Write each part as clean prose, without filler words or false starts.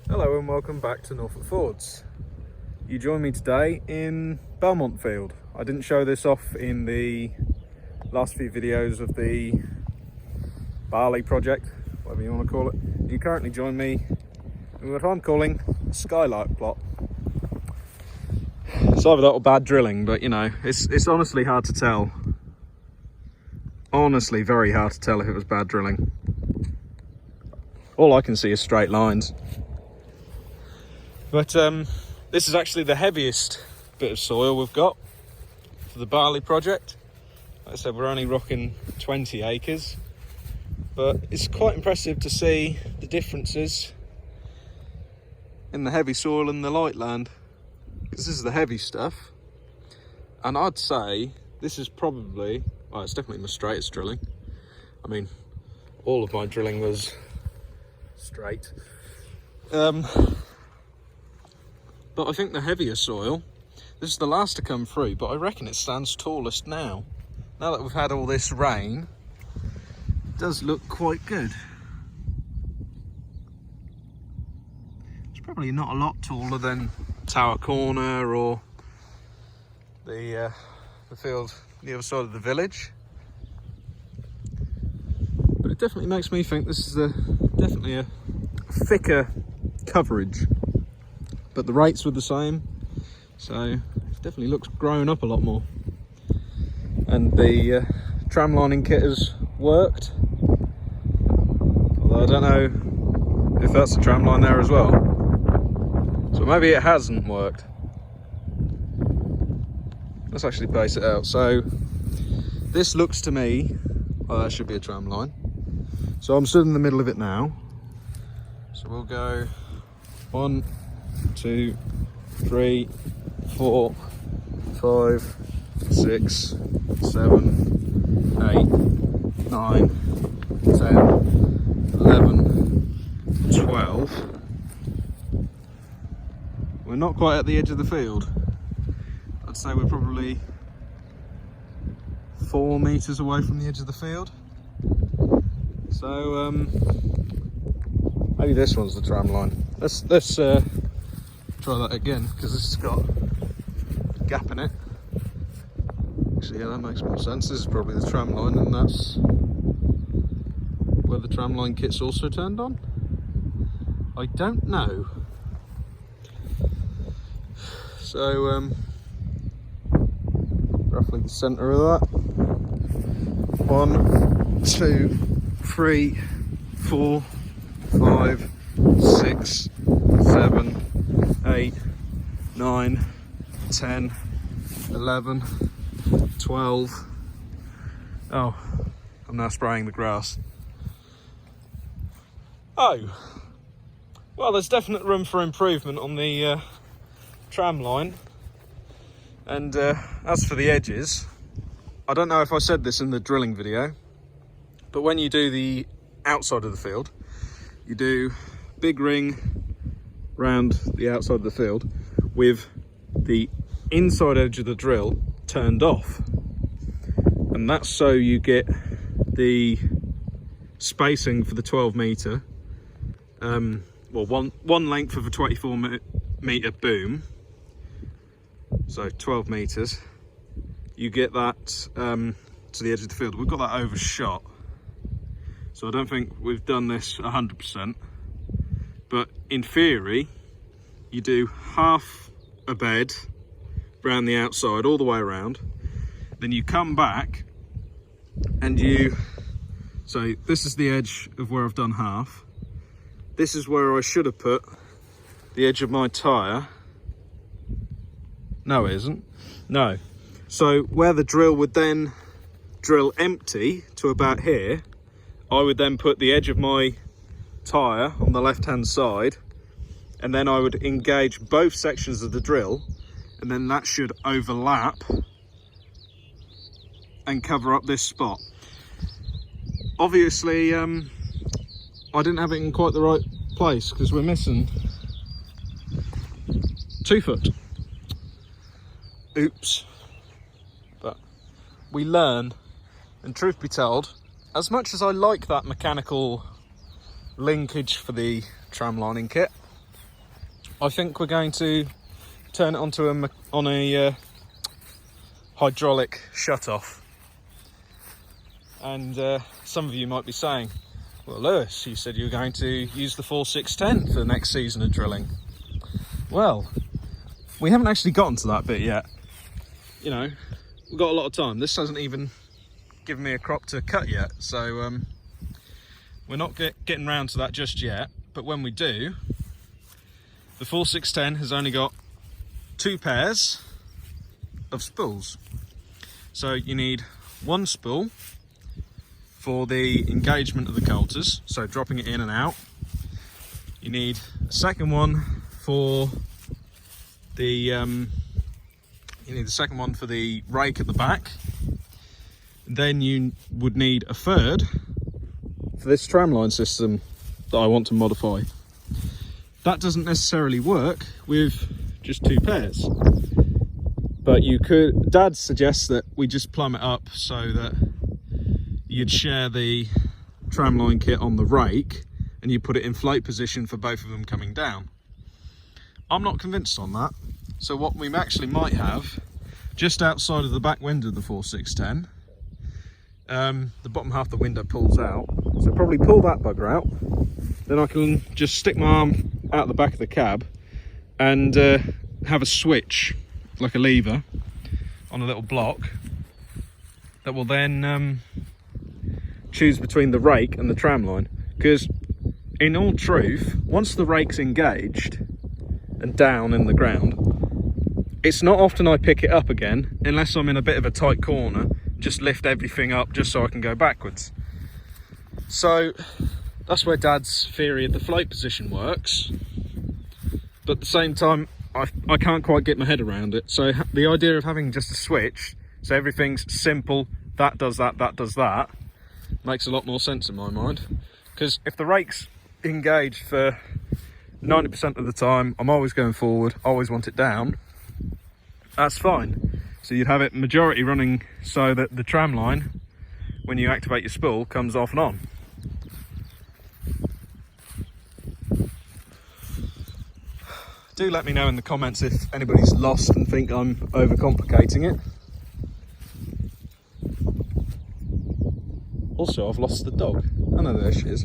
Hello and welcome back to Norfolk Fords. You join me today in Belmont Field. I didn't show this off in the last few videos of the Barley project, whatever you want to call it. You currently join me in what I'm calling the Skylight plot. It's either that or bad drilling, but you know, it's honestly hard to tell. Honestly, very hard to tell if it was bad drilling. All I can see is straight lines. But this is actually the heaviest bit of soil we've got for the Barley project. Like I said, we're only rocking 20 acres, but it's quite impressive to see the differences in the heavy soil and the light land, because this is the heavy stuff. And I'd say this is probably, well, it's definitely my straightest drilling. I mean, all of my drilling was straight. But I think the heavier soil, this is the last to come through, but I reckon it stands tallest now. Now that we've had all this rain, it does look quite good. It's probably not a lot taller than Tower Corner or the field the other side of the village. But it definitely makes me think this is definitely a thicker coverage. But the rates were the same, so it definitely looks grown up a lot more. And the tram lining kit has worked, although I don't know if that's a tram line there as well. So maybe it hasn't worked. Let's actually base it out. So this looks to me, well, that should be a tram line. So I'm stood in the middle of it now. So we'll go 1, 2, 3, 4, 5, 6, 7, 8, 9, 10, 11, 12. We're not quite at the edge of the field. I'd say we're probably 4 meters away from the edge of the field. So maybe this one's the tram line. Let's try that again, because this has got a gap in it. Actually, yeah, that makes more sense. This is probably the tram line, and that's where the tram line kit's also turned on. I don't know. So roughly the centre of that. 1, 2, 3, 4, 5, 6, 7, 8, 9, 10, 11, 12. Oh, I'm now spraying the grass. Oh, well, there's definite room for improvement on the tram line. And as for the edges, I don't know if I said this in the drilling video, but when you do the outside of the field, you do big ring round the outside of the field with the inside edge of the drill turned off, and that's so you get the spacing for the 12 meter, well, one length of a 24 meter boom, so 12 meters. You get that to the edge of the field. We've got that overshot, so I don't think we've done this 100%. But in theory, you do half a bed around the outside, all the way around. Then you come back and so this is the edge of where I've done half. This is where I should have put the edge of my tyre. No, it isn't. No. So where the drill would then drill empty to about here, I would then put the edge of my tyre on the left hand side, and then I would engage both sections of the drill, and then that should overlap and cover up this spot. Obviously I didn't have it in quite the right place, because we're missing 2 foot. Oops. But we learn, and truth be told, as much as I like that mechanical linkage for the tram lining kit, I think we're going to turn it onto a hydraulic shut-off. And some of you might be saying, well, Lewis, you said you were going to use the 4610 for the next season of drilling. Well, we haven't actually gotten to that bit yet. You know, we've got a lot of time. This hasn't even given me a crop to cut yet, so we're not getting round to that just yet. But when we do, the 4610 has only got 2 pairs of spools. So you need one spool for the engagement of the coulters, so dropping it in and out. You need a second one for the rake at the back. Then you would need a third for this tramline system that I want to modify. That doesn't necessarily work with just 2 pairs, but you could. Dad suggests that we just plumb it up so that you'd share the tramline kit on the rake and you put it in float position for both of them coming down. I'm not convinced on that. So what we actually might have, just outside of the back window of the 4610, the bottom half of the window pulls out, so probably pull that bugger out, then I can just stick my arm out the back of the cab and have a switch, like a lever, on a little block that will then choose between the rake and the tramline. Because in all truth, once the rake's engaged and down in the ground, it's not often I pick it up again unless I'm in a bit of a tight corner, just lift everything up just so I can go backwards. So that's where Dad's theory of the float position works, but at the same time I can't quite get my head around it. So the idea of having just a switch, so everything's simple, that does that, that does that, makes a lot more sense in my mind. Because if the rake's engaged for 90% of the time, I'm always going forward, always want it down, that's fine. So you'd have it majority running so that the tram line, when you activate your spool, comes off and on. Do let me know in the comments if anybody's lost and think I'm overcomplicating it. Also, I've lost the dog. Oh no, there she is.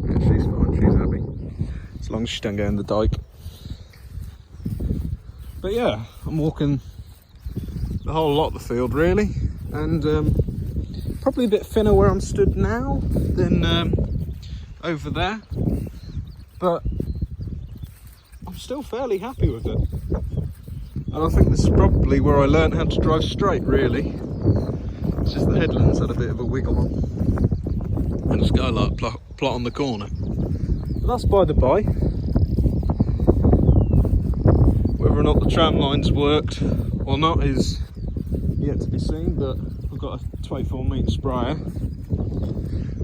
Yeah, she's fine, she's happy. As long as she don't go in the dike. But yeah, I'm walking the whole lot of the field really, and probably a bit thinner where I'm stood now than over there, but I'm still fairly happy with it. And I think this is probably where I learned how to drive straight really. It's just the headlands had a bit of a wiggle on, and the skylight plot on the corner. But that's by the by. Whether or not the tram lines worked or not is yet to be seen, but I've got a 24 metre sprayer,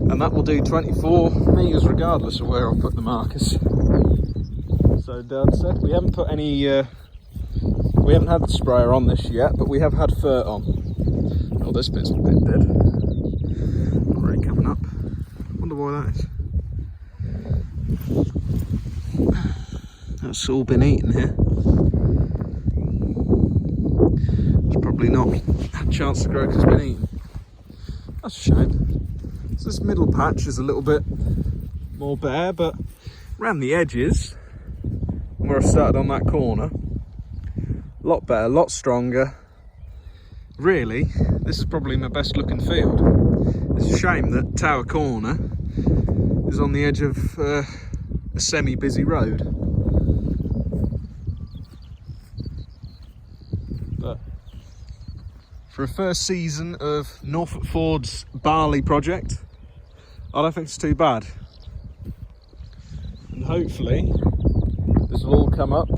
and that will do 24 metres regardless of where I put the markers. So Dad said we haven't put any, we haven't had the sprayer on this yet, but we have had fur on. Oh, this bit's a bit dead. Already coming up. Wonder why that is. That's all been eaten here. It's probably not had a chance to grow because it's been eaten. That's a shame. So this middle patch is a little bit more bare, but around the edges, where I started on that corner, a lot better, a lot stronger. Really, this is probably my best looking field. It's a shame that Tower Corner is on the edge of a semi-busy road. But for a first season of Norfolk Ford's barley project, I don't think it's too bad. And hopefully this will all come up.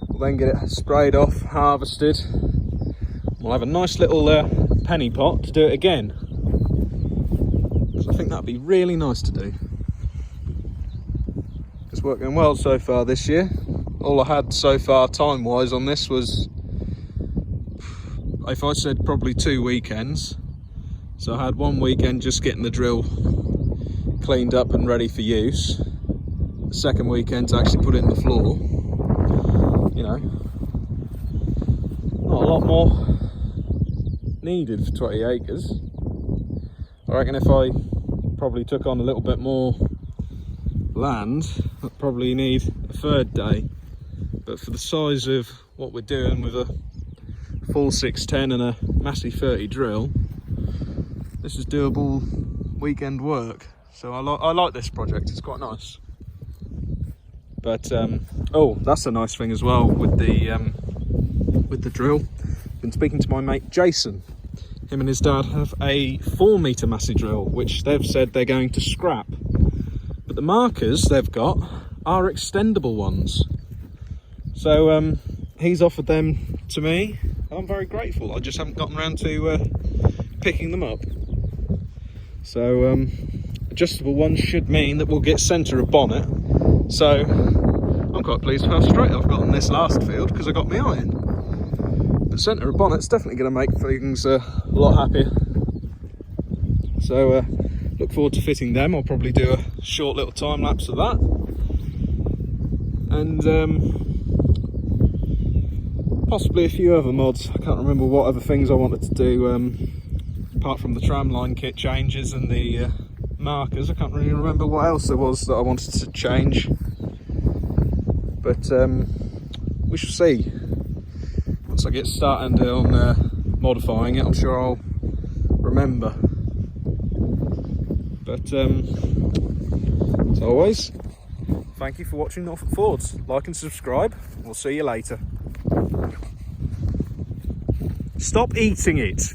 We'll then get it sprayed off, harvested. We'll have a nice little penny pot to do it again. So I think that'd be really nice to do. It's working well so far this year. All I had so far time-wise on this was, if I said probably 2 weekends. So I had one weekend just getting the drill cleaned up and ready for use. The second weekend to actually put it in the floor. You know, not a lot more needed for 20 acres. I reckon if I probably took on a little bit more land, I'd probably need a third day. But for the size of what we're doing with a full 610 and a Massey 30 drill, this is doable weekend work. So I like this project, it's quite nice. But oh, that's a nice thing as well with the drill. Been speaking to my mate Jason. Him and his dad have a 4-metre Massey drill, which they've said they're going to scrap. But the markers they've got are extendable ones. So he's offered them to me. I'm very grateful. I just haven't gotten around to picking them up. So adjustable ones should mean that we'll get centre of bonnet. So I'm quite pleased with how straight I've gotten this last field because I got my eye in. But centre of bonnet's definitely going to make things a lot happier. So look forward to fitting them. I'll probably do a short little time lapse of that. And possibly a few other mods. I can't remember what other things I wanted to do apart from the tramline kit changes and the markers. I can't really remember what else there was that I wanted to change. But we shall see. Once I get started on modifying it, I'm sure I'll remember. But as always, thank you for watching Norfolk Fords. Like and subscribe. We'll see you later. Stop eating it.